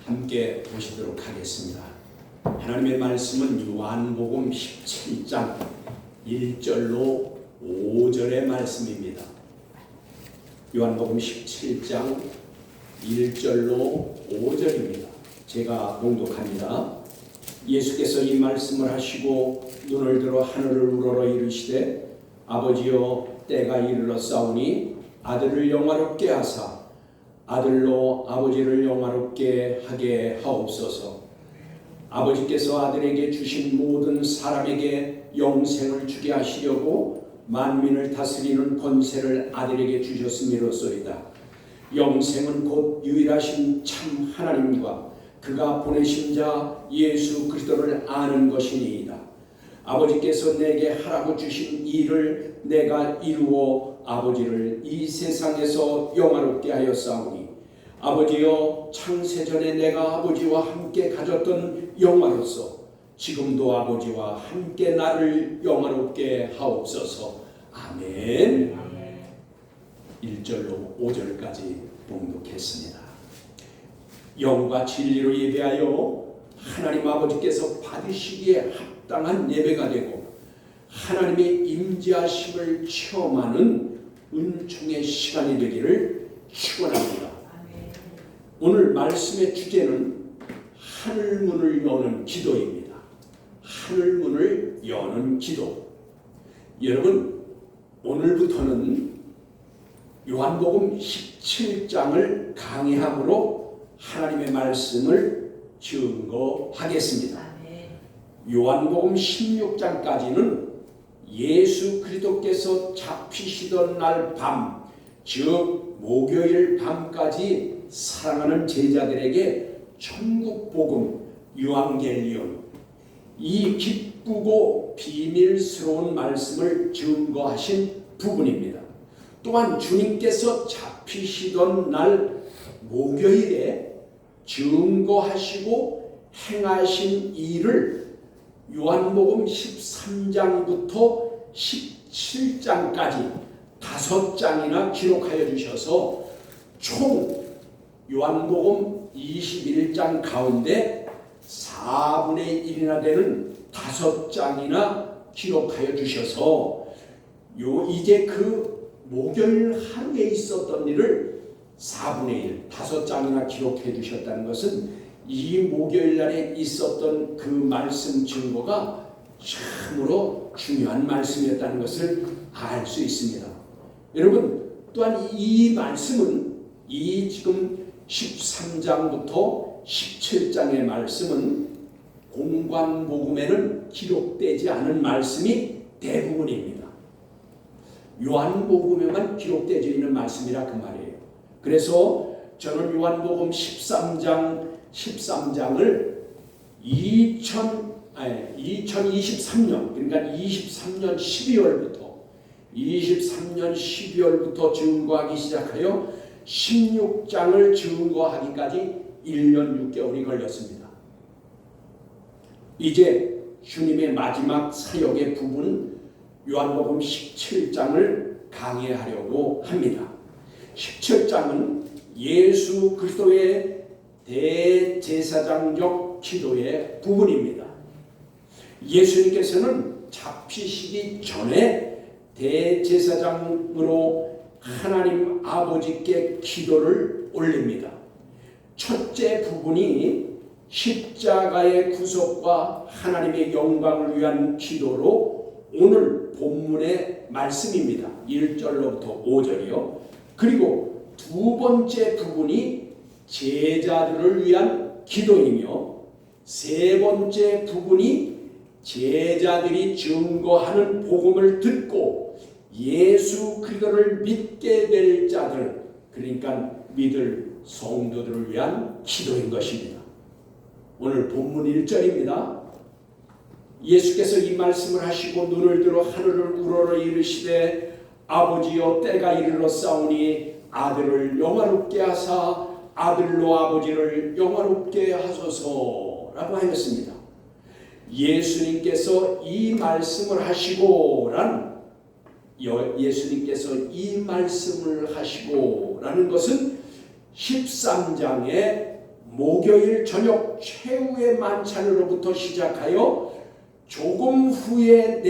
함께 보시도록 하겠습니다. 하나님의 말씀은 요한복음 17장 1절로 5절의 말씀입니다. 요한복음 17장 1절로 5절입니다. 제가 봉독합니다. 예수께서 이 말씀을 하시고 눈을 들어 하늘을 우러러 이르시되 아버지여 때가 이르렀사오니 아들을 영화롭게 하사 아들로 아버지를 영화롭게 하게 하옵소서. 아버지께서 아들에게 주신 모든 사람에게 영생을 주게 하시려고 만민을 다스리는 권세를 아들에게 주셨음이로소이다. 영생은 곧 유일하신 참 하나님과 그가 보내신 자 예수 그리스도를 아는 것이니이다. 아버지께서 내게 하라고 주신 일을 내가 이루어 아버지를 이 세상에서 영화롭게 하였사오니 아버지여 창세전에 내가 아버지와 함께 가졌던 영화로서 지금도 아버지와 함께 나를 영화롭게 하옵소서. 아멘. 1절로 5절까지 봉독했습니다. 영과 진리로 예배하여 하나님 아버지께서 받으시기에 합당한 예배가 되고 하나님의 임재하심을 체험하는 은총의 시간이 되기를 축원합니다. 오늘 말씀의 주제는 하늘문을 여는 기도입니다. 하늘문을 여는 기도. 여러분, 오늘부터는 요한복음 17장을 강의함으로 하나님의 말씀을 증거하겠습니다. 요한복음 16장까지는 예수 그리스도께서 잡히시던 날 밤, 즉 목요일 밤까지 사랑하는 제자들에게 천국 복음, 유앙겔리온, 이 기쁘고 비밀스러운 말씀을 증거하신 부분입니다. 또한 주님께서 잡히시던 날 목요일에 증거하시고 행하신 일을 요한복음 13장부터 17장까지 5장이나 기록하여 주셔서 총 요한복음 21장 가운데 4분의 1이나 되는 5장이나 기록하여 주셔서 이제 그 목요일 하루에 있었던 일을 4분의 1, 5장이나 기록해 주셨다는 것은 이 목요일 날에 있었던 그 말씀 증거가 참으로 중요한 말씀이었다는 것을 알 수 있습니다. 여러분, 또한 이 말씀은 이 지금 13장부터 17장의 말씀은 공관복음에는 기록되지 않은 말씀이 대부분입니다. 요한복음에만 기록되어 있는 말씀이라 그 말이에요. 그래서 저는 요한복음 13장을 2023년, 그러니까 23년 12월부터 증거하기 시작하여 16장을 증거하기까지 1년 6개월이 걸렸습니다. 이제 주님의 마지막 사역의 부분 요한복음 17장을 강의하려고 합니다. 17장은 예수 그리스도의 대제사장적 기도의 부분입니다. 예수님께서는 잡히시기 전에 대제사장으로 하나님 아버지께 기도를 올립니다. 첫째 부분이 십자가의 구속과 하나님의 영광을 위한 기도로 오늘 본문의 말씀입니다. 1절로부터 5절이요. 그리고 두 번째 부분이 제자들을 위한 기도이며 세 번째 부분이 제자들이 증거하는 복음을 듣고 예수 그리스도를 믿게 될 자들, 그러니까 믿을 성도들을 위한 기도인 것입니다. 오늘 본문 1절입니다. 예수께서 이 말씀을 하시고 눈을 들어 하늘을 우러러 이르시되 아버지여 때가 이르렀사오니 아들을 영화롭게 하사 아들로 아버지를 영화롭게 하소서라고 하였습니다. 예수님께서 이 말씀을 하시고라는 것은 13장의 목요일 저녁 최후의 만찬으로부터 시작하여 조금 후에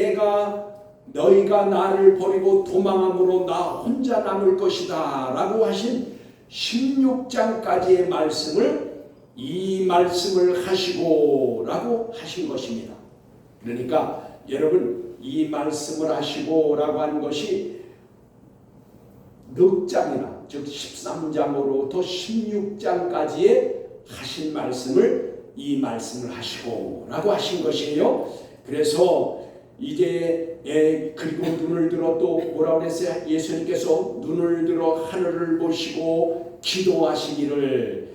너희가 나를 버리고 도망함으로 나 혼자 남을 것이다 라고 하신 16장까지의 말씀을 이 말씀을 하시고 라고 하신 것입니다. 그러니까 여러분, 이 말씀을 하시고 라고 하는 것이 넉 장이나 즉 13장으로부터 16장까지의 하신 말씀을 이 말씀을 하시고 라고 하신 것이에요. 그래서 이제 그리고 눈을 들어 또 뭐라고 그랬어요? 예수님께서 눈을 들어 하늘을 보시고 기도하시기를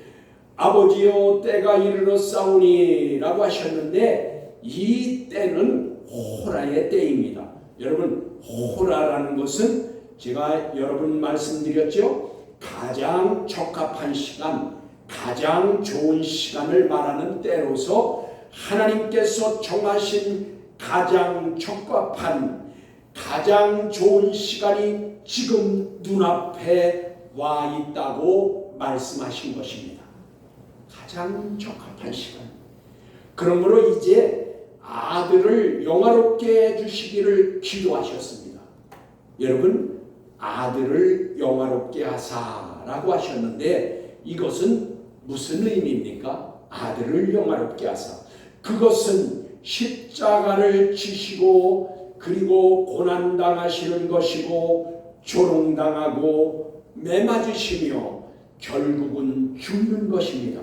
아버지여 때가 이르렀사오니 라고 하셨는데, 이 때는 호라의 때입니다. 여러분, 호라라는 것은 제가 여러분 말씀드렸죠. 가장 적합한 시간, 가장 좋은 시간을 말하는 때로서 하나님께서 정하신 가장 적합한 가장 좋은 시간이 지금 눈앞에 와 있다고 말씀하신 것입니다. 가장 적합한 시간. 그러므로 이제 아들을 영화롭게 해주시기를 기도하셨습니다. 여러분, 아들을 영화롭게 하사라고 하셨는데 이것은 무슨 의미입니까? 아들을 영화롭게 하사. 그것은 십자가를 지시고 그리고 고난당하시는 것이고 조롱당하고 매맞으시며 결국은 죽는 것입니다.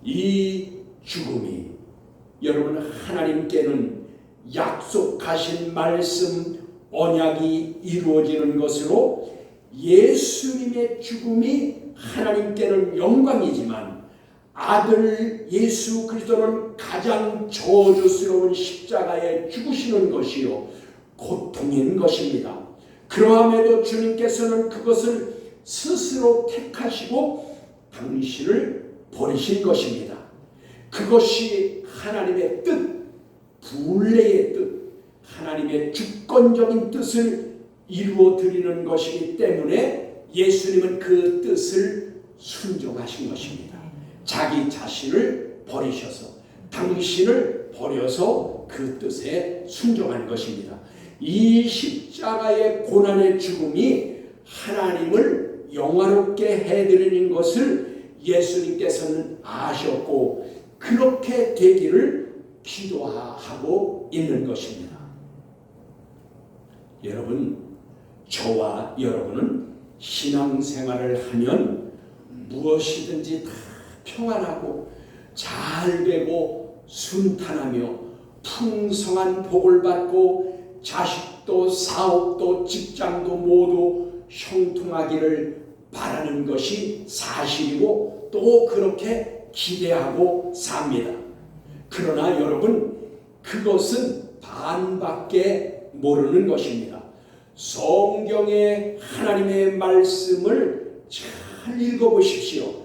이 죽음이 여러분, 하나님께는 약속하신 말씀 언약이 이루어지는 것으로 예수님의 죽음이 하나님께는 영광이지만 아들 예수 그리스도는 가장 저주스러운 십자가에 죽으시는 것이요 고통인 것입니다. 그러함에도 주님께서는 그것을 스스로 택하시고 당신을 버리신 것입니다. 그것이 하나님의 뜻, 분례의 뜻, 하나님의 주권적인 뜻을 이루어 드리는 것이기 때문에 예수님은 그 뜻을 순종하신 것입니다. 자기 자신을 버리셔서 당신을 버려서 그 뜻에 순종하는 것입니다. 이 십자가의 고난의 죽음이 하나님을 영화롭게 해드리는 것을 예수님께서는 아셨고 그렇게 되기를 기도하고 있는 것입니다. 여러분, 저와 여러분은 신앙생활을 하면 무엇이든지 다 평안하고 잘 되고 순탄하며 풍성한 복을 받고 자식도 사업도 직장도 모두 형통하기를 바라는 것이 사실이고 또 그렇게 기대하고 삽니다. 그러나 여러분, 그것은 반밖에 모르는 것입니다. 성경의 하나님의 말씀을 잘 읽어보십시오.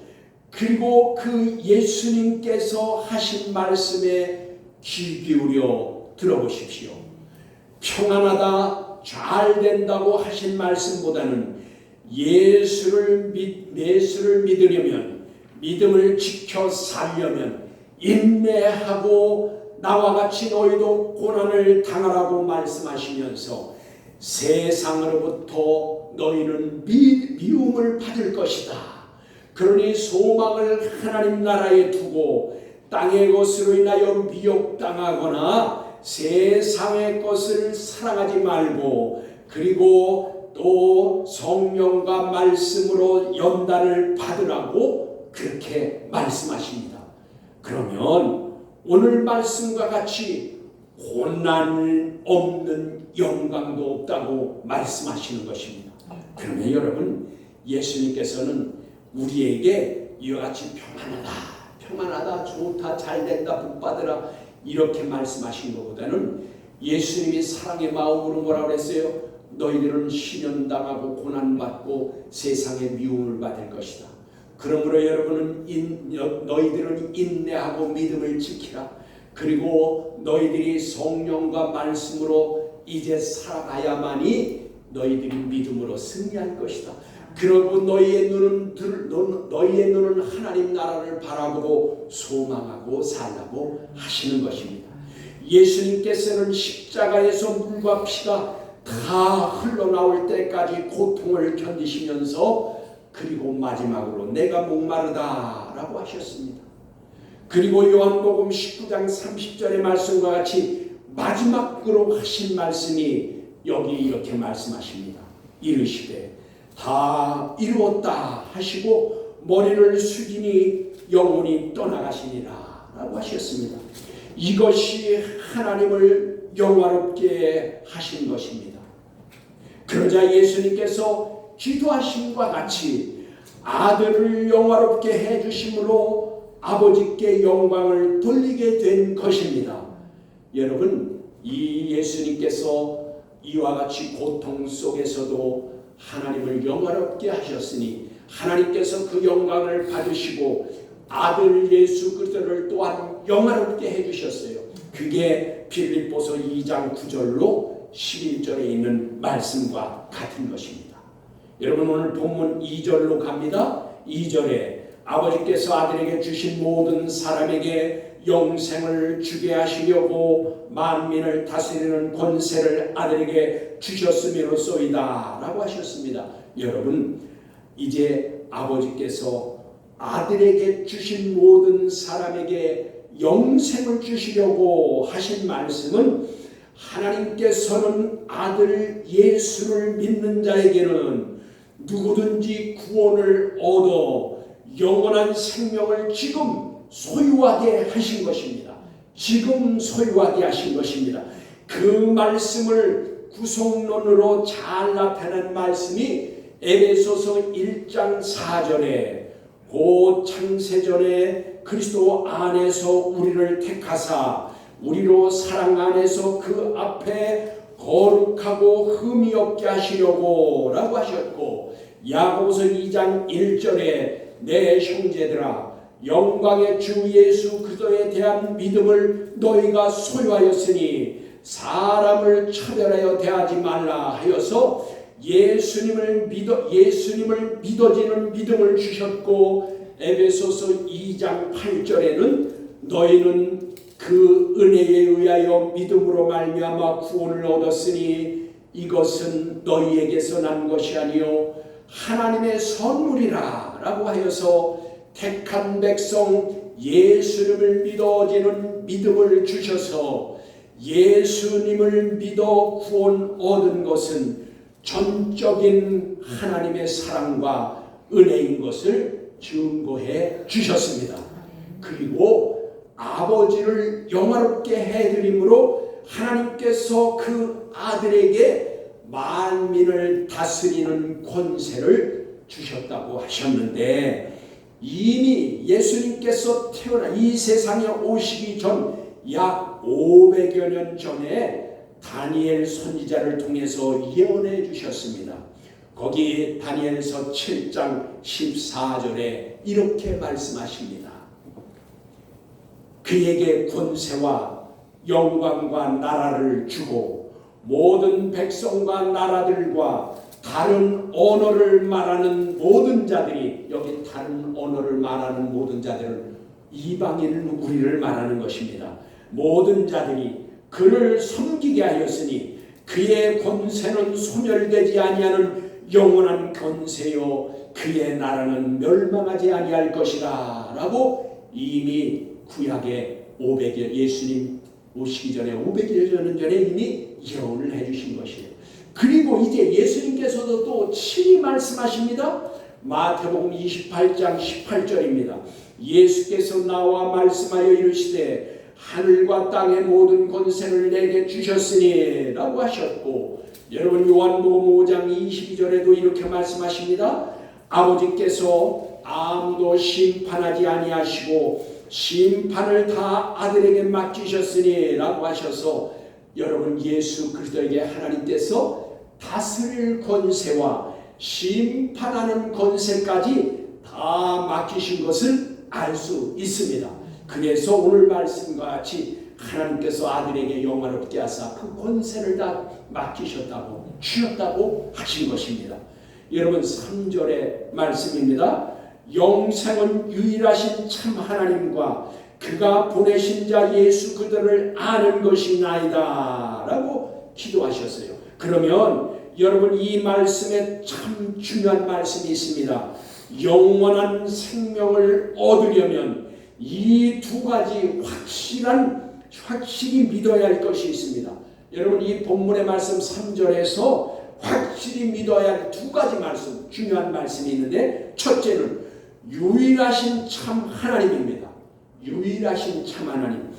그리고 그 예수님께서 하신 말씀에 귀 기울여 들어보십시오. 평안하다, 잘 된다고 하신 말씀보다는 예수를 믿으려면, 믿음을 지켜 살려면 인내하고 나와 같이 너희도 고난을 당하라고 말씀하시면서 세상으로부터 너희는 미움을 받을 것이다. 그러니 소망을 하나님 나라에 두고 땅의 것으로 인하여 미혹당하거나 세상의 것을 사랑하지 말고 그리고 또 성령과 말씀으로 연단을 받으라고 그렇게 말씀하십니다. 그러면 오늘 말씀과 같이 고난 없는 영광도 없다고 말씀하시는 것입니다. 그러면 여러분, 예수님께서는 우리에게 이와 같이 평안하다, 좋다, 잘된다, 복받으라 이렇게 말씀하신 것보다는 예수님이 사랑의 마음으로 뭐라고 그랬어요? 너희들은 시련당하고 고난받고 세상의 미움을 받을 것이다. 그러므로 여러분은 너희들은 인내하고 믿음을 지키라. 그리고 너희들이 성령과 말씀으로 이제 살아가야만이 너희들이 믿음으로 승리할 것이다. 그러고 너희의 눈은 하나님 나라를 바라보고 소망하고 살라고 하시는 것입니다. 예수님께서는 십자가에서 물과 피가 다 흘러나올 때까지 고통을 견디시면서 그리고 마지막으로 내가 목마르다라고 하셨습니다. 그리고 요한복음 19장 30절의 말씀과 같이 마지막으로 하신 말씀이 여기 이렇게 말씀하십니다. 이르시되 다 이루었다 하시고 머리를 숙이니 영혼이 떠나가시니라 라고 하셨습니다. 이것이 하나님을 영화롭게 하신 것입니다. 그러자 예수님께서 기도하심과 같이 아들을 영화롭게 해주심으로 아버지께 영광을 돌리게 된 것입니다. 여러분, 이 예수님께서 이와 같이 고통 속에서도 하나님을 영화롭게 하셨으니 하나님께서 그 영광을 받으시고 아들 예수 그리스도를 또한 영화롭게 해주셨어요. 그게 빌립보서 2장 9절로 11절에 있는 말씀과 같은 것입니다. 여러분, 오늘 본문 2절로 갑니다. 2절에 아버지께서 아들에게 주신 모든 사람에게 영생을 주게 하시려고 만민을 다스리는 권세를 아들에게 주셨음이로소이다 라고 하셨습니다. 여러분, 이제 아버지께서 아들에게 주신 모든 사람에게 영생을 주시려고 하신 말씀은 하나님께서는 아들 예수를 믿는 자에게는 누구든지 구원을 얻어 영원한 생명을 지금 소유하게 하신 것입니다. 지금 소유하게 하신 것입니다. 그 말씀을 구속론으로 잘 나타낸 말씀이 에베소서 1장 4절에 곧 창세전에 그리스도 안에서 우리를 택하사 우리로 사랑 안에서 그 앞에 거룩하고 흠이 없게 하시려고 라고 하셨고, 야고보서 2장 1절에 내 형제들아 영광의 주 예수 그리스도에 대한 믿음을 너희가 소유하였으니 사람을 차별하여 대하지 말라 하여서 예수님을 믿어지는 믿음을 주셨고, 에베소서 2장 8절에는 너희는 그 은혜에 의하여 믿음으로 말미암아 구원을 얻었으니 이것은 너희에게서 난 것이 아니요 하나님의 선물이라 라고 하여서 택한 백성 예수님을 믿어지는 믿음을 주셔서 예수님을 믿어 구원 얻은 것은 전적인 하나님의 사랑과 은혜인 것을 증거해 주셨습니다. 그리고 아버지를 영화롭게 해드림으로 하나님께서 그 아들에게 만민을 다스리는 권세를 주셨다고 하셨는데, 이미 예수님께서 태어나 이 세상에 오시기 전 약 500여 년 전에 다니엘 선지자를 통해서 예언해 주셨습니다. 거기 다니엘서 7장 14절에 이렇게 말씀하십니다. 그에게 권세와 영광과 나라를 주고 모든 백성과 나라들과 다른 언어를 말하는 모든 자들이, 여기 다른 언어를 말하는 모든 자들은 이방인 우리를 말하는 것입니다. 모든 자들이 그를 섬기게 하였으니 그의 권세는 소멸되지 아니하는 영원한 권세요 그의 나라는 멸망하지 아니할 것이라 라고 이미 구약의 500여 예수님 오시기 전에 500여 년 전에 이미 예언을 해주신 것이에요. 그리고 이제 예수님께서도 또 친히 말씀하십니다. 마태복음 28장 18절입니다. 예수께서 나와 말씀하여 이르시되 하늘과 땅의 모든 권세를 내게 주셨으니 라고 하셨고, 여러분 요한복음 5장 22절에도 이렇게 말씀하십니다. 아버지께서 아무도 심판하지 아니하시고 심판을 다 아들에게 맡기셨으니 라고 하셔서, 여러분 예수 그리스도에게 하나님께서 다스릴 권세와 심판하는 권세까지 다 맡기신 것을 알 수 있습니다. 그래서 오늘 말씀과 같이 하나님께서 아들에게 영화롭게 하사 그 권세를 다 맡기셨다고 주셨다고 하신 것입니다. 여러분 3절의 말씀입니다. 영생은 유일하신 참 하나님과 그가 보내신 자 예수 그들을 아는 것이나이다 라고 기도하셨어요. 그러면 여러분 이 말씀에 참 중요한 말씀이 있습니다. 영원한 생명을 얻으려면 이 두 가지 확실히 믿어야 할 것이 있습니다. 여러분 이 본문의 말씀 3절에서 확실히 믿어야 할 두 가지 말씀, 중요한 말씀이 있는데 첫째는 유일하신 참 하나님입니다. 유일하신 참 하나님.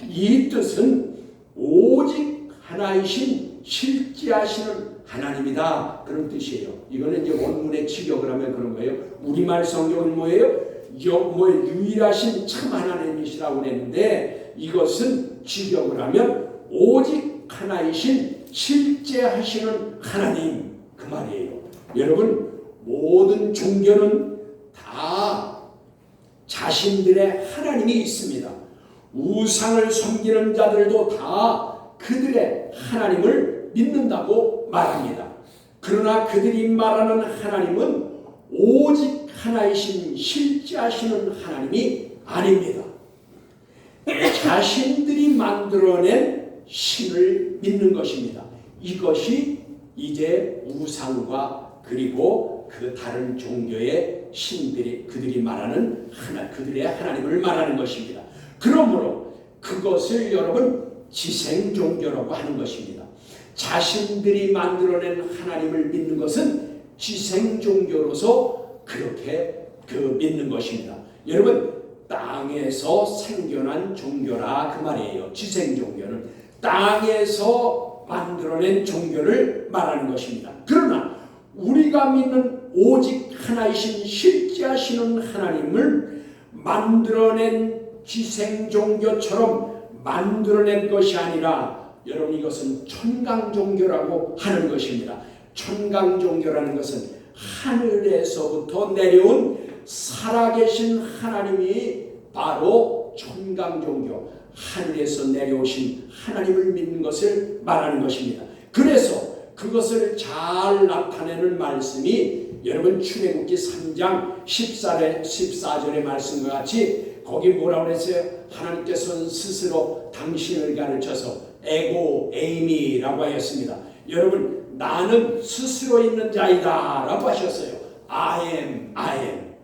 이 뜻은 오직 하나이신 실제하시는 하나님이다. 그런 뜻이에요. 이거는 이제 원문의 직역을 하면 그런 거예요. 우리말 성경은 뭐예요? 유일하신 참 하나님이시라고 했는데 이것은 직역을 하면 오직 하나이신 실제하시는 하나님 그 말이에요. 여러분 모든 종교는 다 자신들의 하나님이 있습니다. 우상을 섬기는 자들도 다 그들의 하나님을 믿는다고 말합니다. 그러나 그들이 말하는 하나님은 오직 하나이신 실제하시는 하나님이 아닙니다. 자신들이 만들어낸 신을 믿는 것입니다. 이것이 이제 우상과 그리고 그 다른 종교의 신들이 그들이 말하는 그들의 하나님을 말하는 것입니다. 그러므로 그것을 여러분 지생 종교라고 하는 것입니다. 자신들이 만들어낸 하나님을 믿는 것은 지생 종교로서 그렇게 믿는 것입니다. 여러분 땅에서 생겨난 종교라 그 말이에요. 지생 종교는 땅에서 만들어낸 종교를 말하는 것입니다. 그러나 우리가 믿는 오직 하나이신 실제하시는 하나님을 만들어낸 지생 종교처럼 만들어낸 것이 아니라 여러분 이것은 천강 종교라고 하는 것입니다. 천강 종교라는 것은 하늘에서부터 내려온 살아계신 하나님이 바로 천강 종교, 하늘에서 내려오신 하나님을 믿는 것을 말하는 것입니다. 그래서 그것을 잘 나타내는 말씀이 여러분 출애굽기 3장 14절의 말씀과 같이 거기 뭐라고 했어요? 하나님께서는 스스로 당신을 가르쳐서 에이미라고 하였습니다. 여러분 나는 스스로 있는 자이다 라고 하셨어요. I am.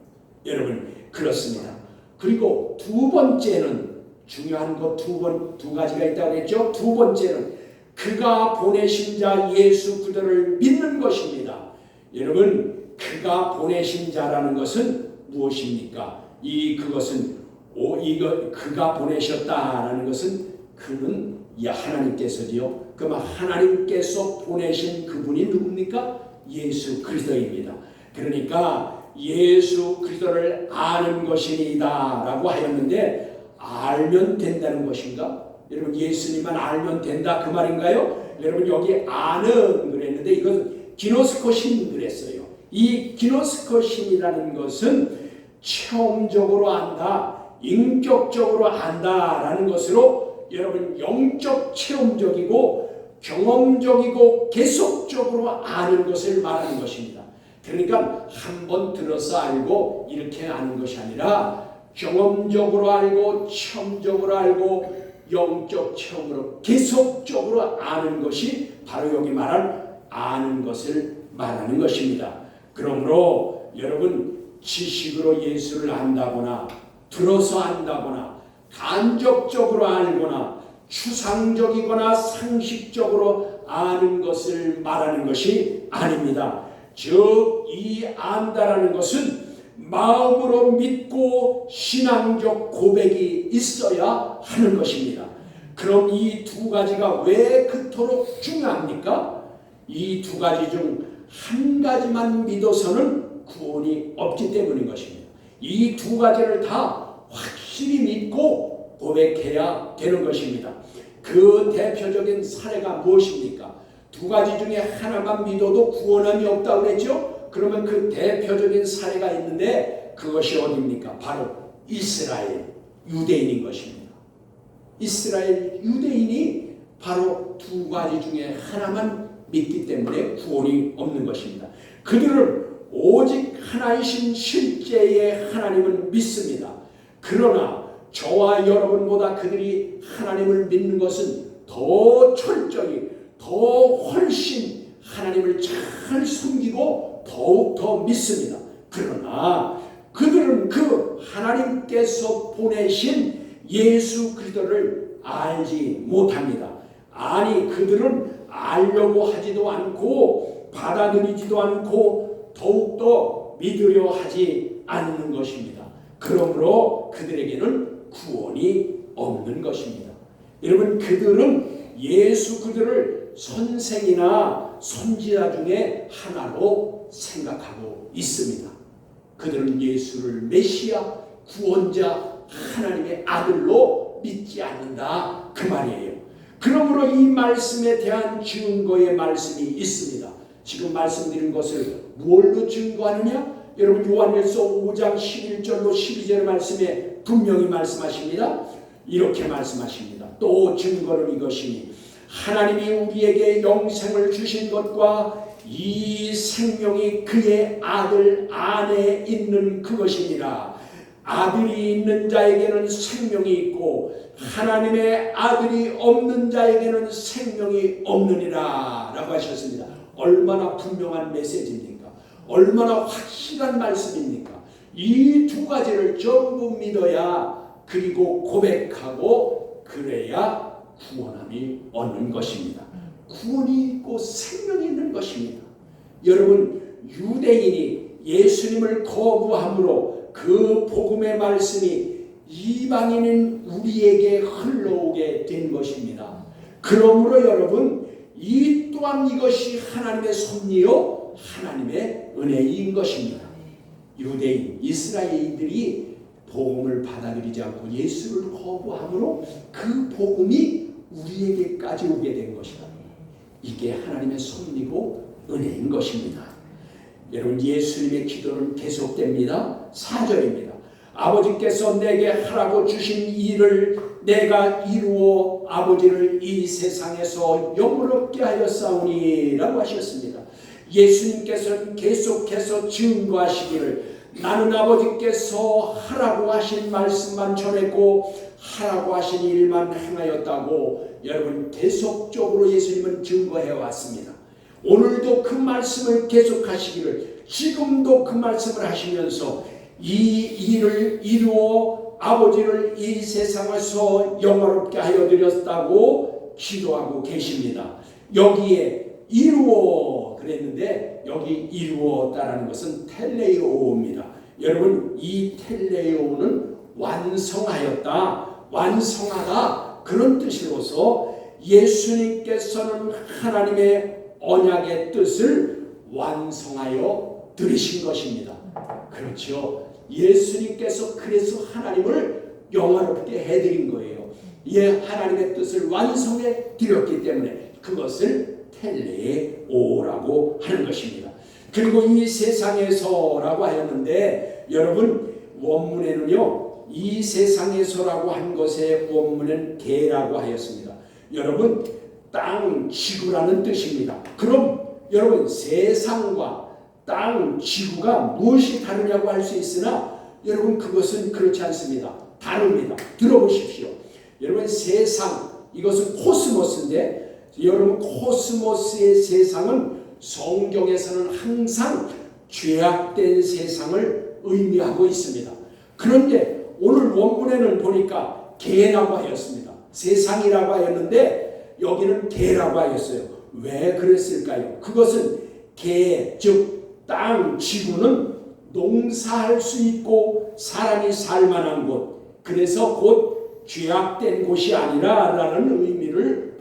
여러분 그렇습니다. 그리고 두 번째는 중요한 것 두 가지가 있다고 했죠. 두 번째는 그가 보내신 자 예수 그들을 믿는 것입니다. 여러분 그가 보내신 자라는 것은 무엇입니까? 그가 보내셨다라는 것은 그는 하나님께서지요. 그럼 하나님께서 보내신 그분이 누굽니까? 예수 그리스도입니다. 그러니까 예수 그리스도를 아는 것이니이다 라고 하였는데 알면 된다는 것인가? 여러분 예수님만 알면 된다 그 말인가요? 여러분 여기 아는 그랬는데 이건 기노스코신 그랬어요. 이 기노스코신이라는 것은 체험적으로 안다, 인격적으로 안다라는 것으로 여러분 영적 체험적이고 경험적이고 계속적으로 아는 것을 말하는 것입니다. 그러니까 한번 들어서 알고 이렇게 아는 것이 아니라 경험적으로 알고 체험적으로 알고 영적 체험으로 계속적으로 아는 것이 바로 여기 말한 아는 것을 말하는 것입니다. 그러므로 여러분 지식으로 예수를 안다거나 들어서 안다거나 간접적으로 알거나 추상적이거나 상식적으로 아는 것을 말하는 것이 아닙니다. 즉 이 안다라는 것은 마음으로 믿고 신앙적 고백이 있어야 하는 것입니다. 그럼 이 두 가지가 왜 그토록 중요합니까? 이 두 가지 중 한 가지만 믿어서는 구원이 없기 때문인 것입니다. 이 두 가지를 다 확실히 믿고 고백해야 되는 것입니다. 그 대표적인 사례가 무엇입니까? 두 가지 중에 하나만 믿어도 구원함이 없다고 그랬죠? 그러면 그 대표적인 사례가 있는데 그것이 어디입니까? 바로 이스라엘 유대인인 것입니다. 이스라엘 유대인이 바로 두 가지 중에 하나만 믿기 때문에 구원이 없는 것입니다. 그들을 오직 하나이신 실제의 하나님은 믿습니다. 그러나 저와 여러분보다 그들이 하나님을 믿는 것은 더 철저히, 더 훨씬 하나님을 잘 숨기고 더욱더 믿습니다. 그러나 그들은 그 하나님께서 보내신 예수 그리스도를 알지 못합니다. 아니, 그들은 알려고 하지도 않고 받아들이지도 않고 더욱더 믿으려 하지 않는 것입니다. 그러므로 그들에게는 구원이 없는 것입니다. 여러분, 그들은 예수 그들을 선생이나 선지자 중에 하나로 생각하고 있습니다. 그들은 예수를 메시아, 구원자, 하나님의 아들로 믿지 않는다, 그 말이에요. 그러므로 이 말씀에 대한 증거의 말씀이 있습니다. 지금 말씀드린 것을 무엇로 증거하느냐? 여러분, 요한일서 5장 11절로 12절의 말씀에 분명히 말씀하십니다. 이렇게 말씀하십니다. 또 증거는 이것이니 하나님이 우리에게 영생을 주신 것과 이 생명이 그의 아들 안에 있는 그것이니라. 아들이 있는 자에게는 생명이 있고 하나님의 아들이 없는 자에게는 생명이 없느니라 라고 하셨습니다. 얼마나 분명한 메시지입니까? 얼마나 확실한 말씀입니까? 이 두 가지를 전부 믿어야, 그리고 고백하고 그래야 구원함이 얻는 것입니다. 구원이 있고 생명이 있는 것입니다. 여러분, 유대인이 예수님을 거부함으로 그 복음의 말씀이 이방인인 우리에게 흘러오게 된 것입니다. 그러므로 여러분, 이 또한 이것이 하나님의 섭리요 하나님의 은혜인 것입니다. 유대인, 이스라엘인들이 복음을 받아들이지 않고 예수를 거부함으로 그 복음이 우리에게까지 오게 된 것이다. 이게 하나님의 섭리고 은혜인 것입니다. 여러분, 예수님의 기도는 계속됩니다. 4절입니다. 아버지께서 내게 하라고 주신 일을 내가 이루어 아버지를 이 세상에서 영원롭게 하였사오니 라고 하셨습니다. 예수님께서는 계속해서 증거하시기를 나는 아버지께서 하라고 하신 말씀만 전했고 하라고 하신 일만 행하였다고 여러분 계속적으로 예수님은 증거해 왔습니다. 오늘도 그 말씀을 계속하시기를, 지금도 그 말씀을 하시면서 이 일을 이루어 아버지를 이 세상에서 영화롭게 하여 드렸다고 기도하고 계십니다. 여기에 이루어 그랬는데 여기 이루었다라는 것은 텔레오입니다. 여러분, 이 텔레오는 완성하였다, 완성하다, 그런 뜻으로서 예수님께서는 하나님의 언약의 뜻을 완성하여 드리신 것입니다. 그렇죠. 예수님께서 그래서 하나님을 영화롭게 해드린 거예요. 하나님의 뜻을 완성해 드렸기 때문에 그것을 텔레오라고 하는 것입니다. 그리고 이 세상에서라고 하였는데 여러분, 원문에는요 이 세상에서라고 한 것의 원문은 개라고 하였습니다. 여러분, 땅, 지구라는 뜻입니다. 그럼 여러분, 세상과 땅, 지구가 무엇이 다르냐고 할 수 있으나 여러분, 그것은 그렇지 않습니다. 다릅니다. 들어보십시오. 여러분, 세상, 이것은 코스모스인데 여러분, 코스모스의 세상은 성경에서는 항상 죄악된 세상을 의미하고 있습니다. 그런데 오늘 원문에는 보니까 개라고 하였습니다. 세상이라고 하였는데 여기는 개라고 하였어요. 왜 그랬을까요? 그것은 개, 즉 땅, 지구는 농사할 수 있고 사람이 살만한 곳, 그래서 곧 죄악된 곳이 아니라 라는 의미를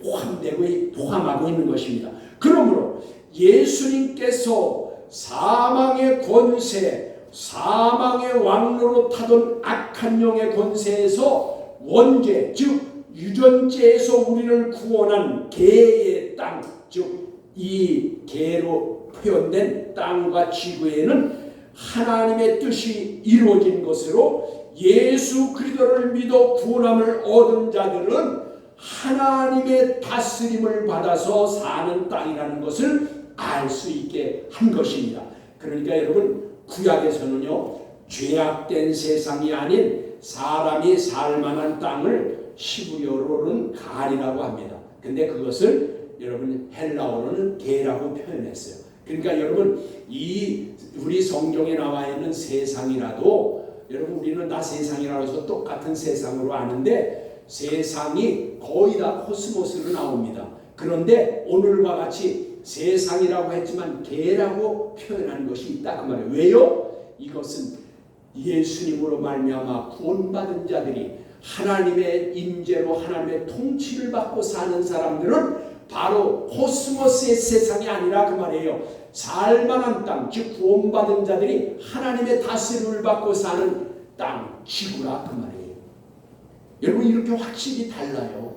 포함하고 있는 것입니다. 그러므로 예수님께서 사망의 권세, 사망의 왕로로 타던 악한 영의 권세에서 원죄, 즉 유전죄에서 우리를 구원한 개의 땅, 즉 이 개로 표현된 땅과 지구에는 하나님의 뜻이 이루어진 것으로 예수 그리스도를 믿어 구원함을 얻은 자들은 하나님의 다스림을 받아서 사는 땅이라는 것을 알 수 있게 한 것입니다. 그러니까 여러분 구약에서는요 죄악된 세상이 아닌 사람이 살만한 땅을 시브리어로는 간이라고 합니다. 근데 그것을 여러분 헬라어로는 게라고 표현했어요. 그러니까 여러분 이 우리 성경에 나와 있는 세상이라도 여러분 우리는 다 세상이라고 해서 똑같은 세상으로 아는데 세상이 거의 다 코스모스로 나옵니다. 그런데 오늘과 같이 세상이라고 했지만 게라고 표현한 것이 있다 그 말이에요. 왜요? 이것은 예수님으로 말미암아 구원받은 자들이 하나님의 임재로 하나님의 통치를 받고 사는 사람들은 바로 코스모스의 세상이 아니라 그 말이에요. 살만한 땅, 즉 구원받은 자들이 하나님의 다스림을 받고 사는 땅, 지구라 그 말이에요. 여러분 이렇게 확실히 달라요.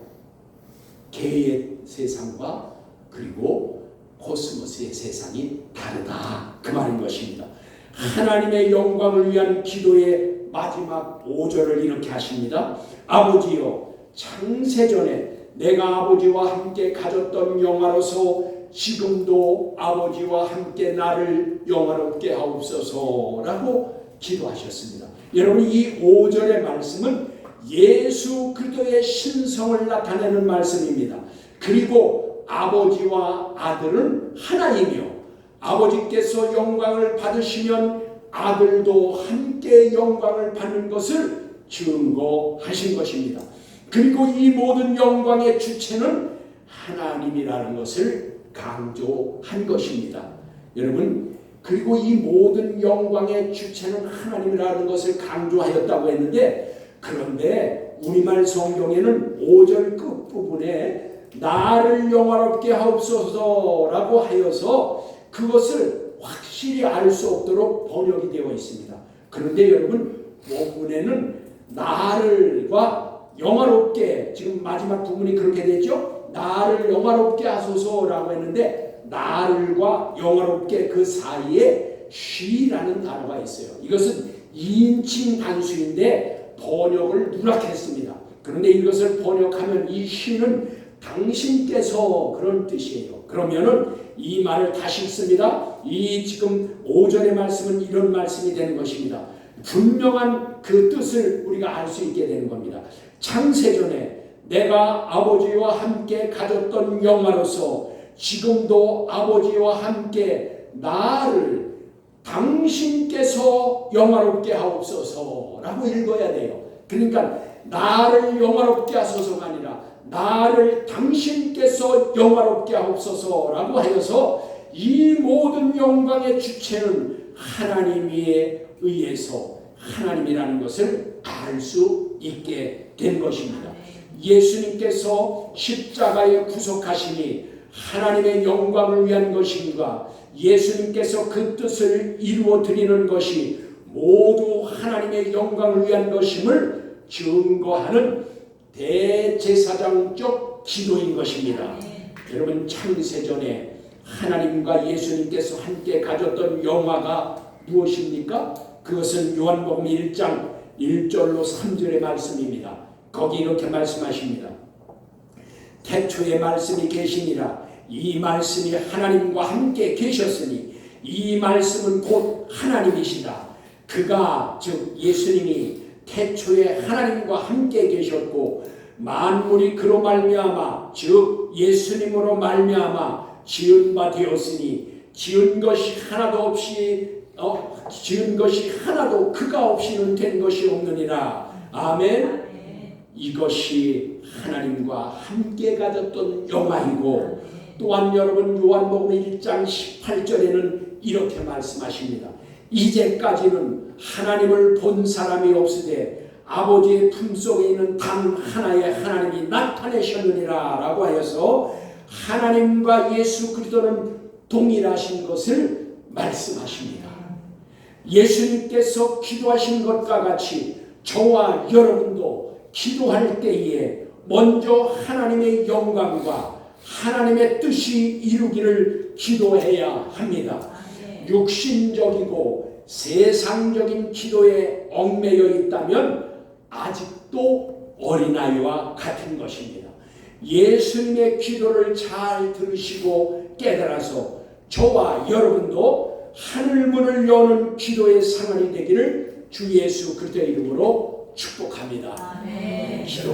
개의 세상과 그리고 코스모스의 세상이 다르다 그 말인 것입니다. 하나님의 영광을 위한 기도의 마지막 5절을 이렇게 하십니다. 아버지여 창세전에 내가 아버지와 함께 가졌던 영화로서 지금도 아버지와 함께 나를 영화롭게 하옵소서라고 기도하셨습니다. 여러분 이 5절의 말씀은 예수 그리스도의 신성을 나타내는 말씀입니다. 그리고 아버지와 아들은 하나이며 아버지께서 영광을 받으시면 아들도 함께 영광을 받는 것을 증거하신 것입니다. 그리고 이 모든 영광의 주체는 하나님이라는 것을 강조한 것입니다. 여러분 그리고 이 모든 영광의 주체는 하나님이라는 것을 강조하였다고 했는데 그런데 우리말 성경에는 5절 끝부분에 나를 영화롭게 하옵소서라고 하여서 그것을 확실히 알 수 없도록 번역이 되어 있습니다. 그런데 여러분 본문에는 나를과 영화롭게 지금 마지막 부분이 그렇게 됐죠. 나를 영화롭게 하소서라고 했는데 나를과 영화롭게 그 사이에 쉬라는 단어가 있어요. 이것은 2인칭 단수인데 번역을 누락했습니다. 그런데 이것을 번역하면 이 쉬는 당신께서 그런 뜻이에요. 그러면은 이 말을 다시 읽습니다. 이 지금 5절의 말씀은 이런 말씀이 되는 것입니다. 분명한 그 뜻을 우리가 알 수 있게 되는 겁니다. 창세전에 내가 아버지와 함께 가졌던 영화로서 지금도 아버지와 함께 나를 당신께서 영화롭게 하옵소서라고 읽어야 돼요. 그러니까 나를 영화롭게 하소서가 아니라 나를 당신께서 영화롭게 하옵소서라고 하여서 이 모든 영광의 주체는 하나님에 의해서 하나님이라는 것을 알 수 있게 된 것입니다. 예수님께서 십자가에 구속하심이 하나님의 영광을 위한 것인가, 예수님께서 그 뜻을 이루어 드리는 것이 모두 하나님의 영광을 위한 것임을 증거하는 대제사장적 기도인 것입니다. 여러분 창세전에 하나님과 예수님께서 함께 가졌던 영화가 무엇입니까? 그것은 요한복음 1장 1절로 3절의 말씀입니다. 거기 이렇게 말씀하십니다. 태초에 말씀이 계시니라. 이 말씀이 하나님과 함께 계셨으니 이 말씀은 곧 하나님이시다. 그가 즉 예수님이 태초에 하나님과 함께 계셨고 만물이 그로 말미암아 즉 예수님으로 말미암아 지은 바 되었으니 지은 것이 하나도 그가 없이는 된 것이 없느니라. 아멘. 이것이 하나님과 함께 가졌던 영화이고 또한 여러분 요한복음 1장 18절에는 이렇게 말씀하십니다. 이제까지는 하나님을 본 사람이 없으되 아버지의 품속에 있는 단 하나의 하나님이 나타내셨느니라 라고 하여서 하나님과 예수 그리스도는 동일하신 것을 말씀하십니다. 예수님께서 기도하신 것과 같이 저와 여러분도 기도할 때에 먼저 하나님의 영광과 하나님의 뜻이 이루기를 기도해야 합니다. 육신적이고 세상적인 기도에 얽매여 있다면 아직도 어린아이와 같은 것입니다. 예수님의 기도를 잘 들으시고 깨달아서 저와 여러분도 하늘문을 여는 기도의 상원이 되기를 주 예수 그리스도의 이름으로 축복합니다. 아멘. 기도하시죠.